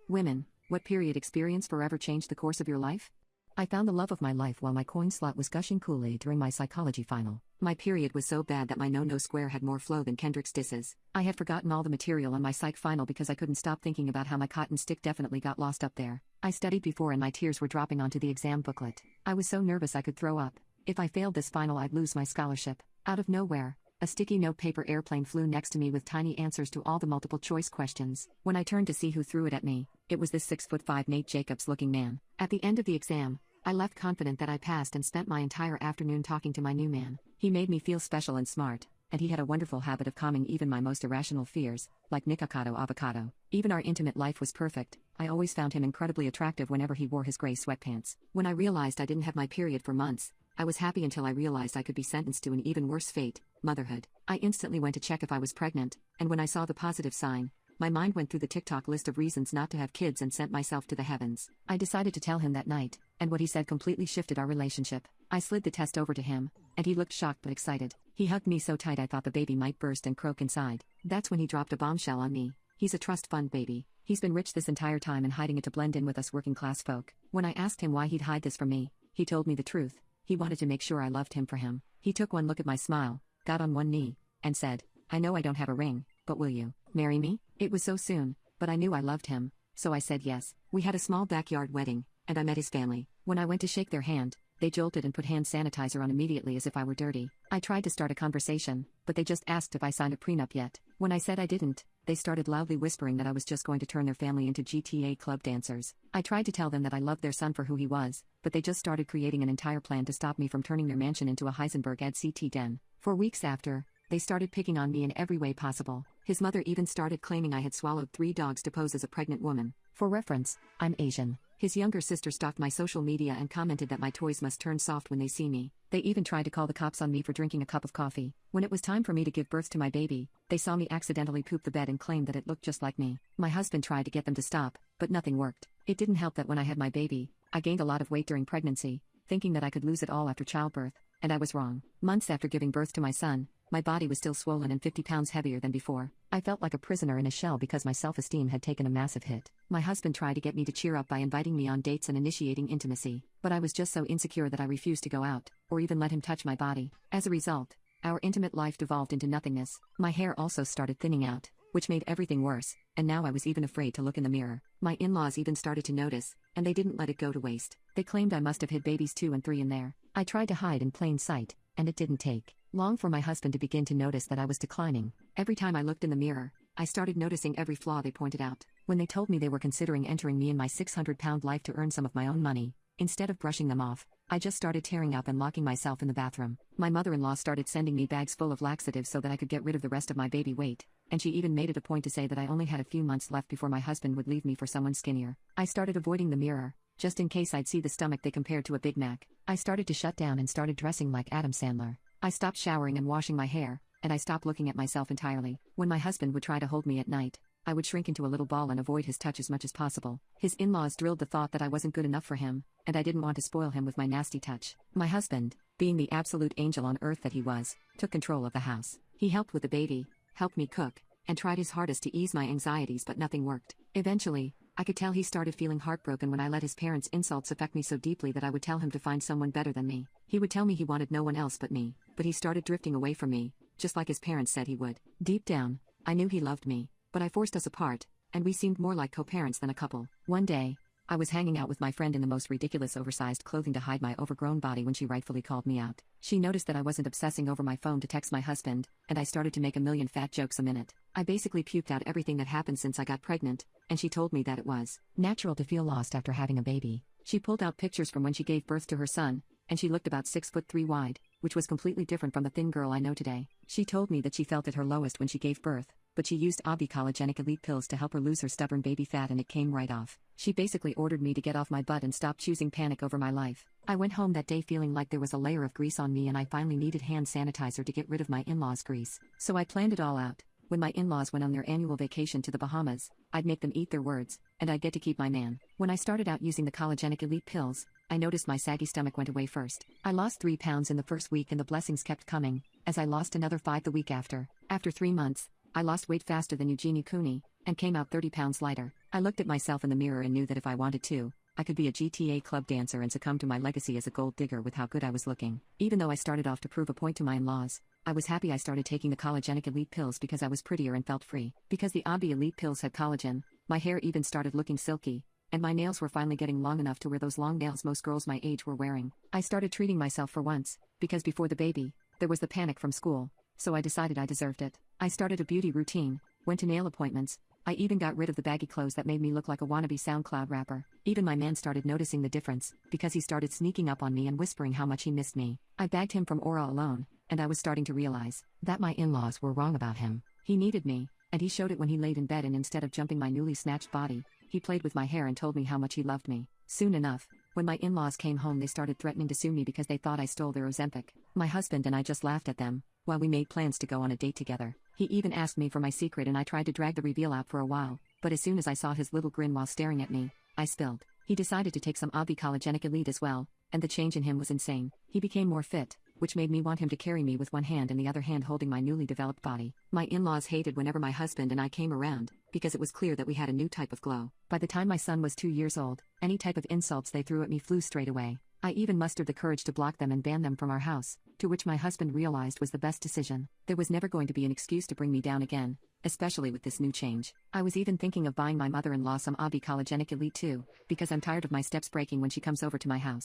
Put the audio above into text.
Women, what period experience forever changed the course of your life? I found the love of my life while my coin slot was gushing Kool-Aid during my psychology final. My period was so bad that my no-no square had more flow than Kendrick's disses. I had forgotten all the material on my psych final because I couldn't stop thinking about how my cotton stick definitely got lost up there. I studied before and my tears were dropping onto the exam booklet. I was so nervous I could throw up. If I failed this final, I'd lose my scholarship. Out of nowhere, a sticky note paper airplane flew next to me with tiny answers to all the multiple choice questions. When I turned to see who threw it at me, it was this 6'5" Nate Jacobs looking man. At the end of the exam, I left confident that I passed and spent my entire afternoon talking to my new man. He made me feel special and smart, and he had a wonderful habit of calming even my most irrational fears, like Nikocado Avocado. Even our intimate life was perfect. I always found him incredibly attractive whenever he wore his gray sweatpants. When I realized I didn't have my period for months, I was happy until I realized I could be sentenced to an even worse fate, motherhood. I instantly went to check if I was pregnant, and when I saw the positive sign, my mind went through the TikTok list of reasons not to have kids and sent myself to the heavens. I decided to tell him that night, and what he said completely shifted our relationship. I slid the test over to him, and he looked shocked but excited. He hugged me so tight I thought the baby might burst and croak inside. That's when he dropped a bombshell on me. He's a trust fund baby. He's been rich this entire time and hiding it to blend in with us working class folk. When I asked him why he'd hide this from me, he told me the truth. He wanted to make sure I loved him for him. He took one look at my smile, got on one knee, and said, "I know I don't have a ring, but will you marry me?" It was so soon, but I knew I loved him, so I said yes. We had a small backyard wedding, and I met his family. When I went to shake their hand, they jolted and put hand sanitizer on immediately as if I were dirty. I tried to start a conversation, but they just asked if I signed a prenup yet. When I said I didn't, they started loudly whispering that I was just going to turn their family into GTA club dancers. I tried to tell them that I loved their son for who he was, but they just started creating an entire plan to stop me from turning their mansion into a Heisenberg ad CT den. For weeks after, they started picking on me in every way possible. His mother even started claiming I had swallowed 3 dogs to pose as a pregnant woman. For reference, I'm Asian. His younger sister stalked my social media and commented that my toys must turn soft when they see me. They even tried to call the cops on me for drinking a cup of coffee. When it was time for me to give birth to my baby, they saw me accidentally poop the bed and claimed that it looked just like me. My husband tried to get them to stop, but nothing worked. It didn't help that when I had my baby, I gained a lot of weight during pregnancy, thinking that I could lose it all after childbirth, and I was wrong. Months after giving birth to my son, my body was still swollen and 50 pounds heavier than before. I felt like a prisoner in a shell because my self-esteem had taken a massive hit. My husband tried to get me to cheer up by inviting me on dates and initiating intimacy, but I was just so insecure that I refused to go out, or even let him touch my body. As a result, our intimate life devolved into nothingness. My hair also started thinning out, which made everything worse, and now I was even afraid to look in the mirror. My in-laws even started to notice, and they didn't let it go to waste. They claimed I must have hid babies 2 and 3 in there. I tried to hide in plain sight, and it didn't take long for my husband to begin to notice that I was declining. Every time I looked in the mirror, I started noticing every flaw they pointed out. When they told me they were considering entering me in my 600-pound life to earn some of my own money, instead of brushing them off, I just started tearing up and locking myself in the bathroom. My mother-in-law started sending me bags full of laxatives so that I could get rid of the rest of my baby weight, and she even made it a point to say that I only had a few months left before my husband would leave me for someone skinnier. I started avoiding the mirror, just in case I'd see the stomach they compared to a Big Mac. I started to shut down and started dressing like Adam Sandler. I stopped showering and washing my hair, and I stopped looking at myself entirely. When my husband would try to hold me at night, I would shrink into a little ball and avoid his touch as much as possible. His in-laws drilled the thought that I wasn't good enough for him, and I didn't want to spoil him with my nasty touch. My husband, being the absolute angel on earth that he was, took control of the house. He helped with the baby, helped me cook, and tried his hardest to ease my anxieties, but nothing worked. Eventually, I could tell he started feeling heartbroken when I let his parents' insults affect me so deeply that I would tell him to find someone better than me. He would tell me he wanted no one else but me, but he started drifting away from me, just like his parents said he would. Deep down, I knew he loved me, but I forced us apart, and we seemed more like co-parents than a couple. One day, I was hanging out with my friend in the most ridiculous oversized clothing to hide my overgrown body when she rightfully called me out. She noticed that I wasn't obsessing over my phone to text my husband, and I started to make a million fat jokes a minute. I basically puked out everything that happened since I got pregnant, and she told me that it was natural to feel lost after having a baby. She pulled out pictures from when she gave birth to her son, and she looked about 6'3" wide, which was completely different from the thin girl I know today. She told me that she felt at her lowest when she gave birth, but she used Obvi Collagenic Elite pills to help her lose her stubborn baby fat and it came right off. She basically ordered me to get off my butt and stop choosing panic over my life. I went home that day feeling like there was a layer of grease on me and I finally needed hand sanitizer to get rid of my in-laws' grease. So I planned it all out. When my in-laws went on their annual vacation to the Bahamas, I'd make them eat their words, and I'd get to keep my man. When I started out using the Collagenic Elite pills, I noticed my saggy stomach went away first. I lost 3 pounds in the first week and the blessings kept coming, as I lost another 5 the week after. After 3 months, I lost weight faster than Eugenie Cooney, and came out 30 pounds lighter. I looked at myself in the mirror and knew that if I wanted to, I could be a GTA club dancer and succumb to my legacy as a gold digger with how good I was looking. Even though I started off to prove a point to my in-laws, I was happy I started taking the Collagenic Elite pills because I was prettier and felt free. Because the Obvi Elite pills had collagen, my hair even started looking silky, and my nails were finally getting long enough to wear those long nails most girls my age were wearing. I started treating myself for once, because before the baby, there was the panic from school, so I decided I deserved it. I started a beauty routine, went to nail appointments, I even got rid of the baggy clothes that made me look like a wannabe SoundCloud rapper. Even my man started noticing the difference, because he started sneaking up on me and whispering how much he missed me. I bagged him from Aura alone, and I was starting to realize that my in-laws were wrong about him. He needed me, and he showed it when he laid in bed and instead of jumping my newly snatched body, he played with my hair and told me how much he loved me. Soon enough, when my in-laws came home they started threatening to sue me because they thought I stole their Ozempic. My husband and I just laughed at them, while we made plans to go on a date together. He even asked me for my secret and I tried to drag the reveal out for a while, but as soon as I saw his little grin while staring at me, I spilled. He decided to take some Obvi Collagenic Elite as well, and the change in him was insane. He became more fit, which made me want him to carry me with one hand and the other hand holding my newly developed body. My in-laws hated whenever my husband and I came around, because it was clear that we had a new type of glow. By the time my son was 2 years old, any type of insults they threw at me flew straight away. I even mustered the courage to block them and ban them from our house, to which my husband realized was the best decision. There was never going to be an excuse to bring me down again, especially with this new change. I was even thinking of buying my mother-in-law some Obvi Collagenic Elite too, because I'm tired of my steps breaking when she comes over to my house.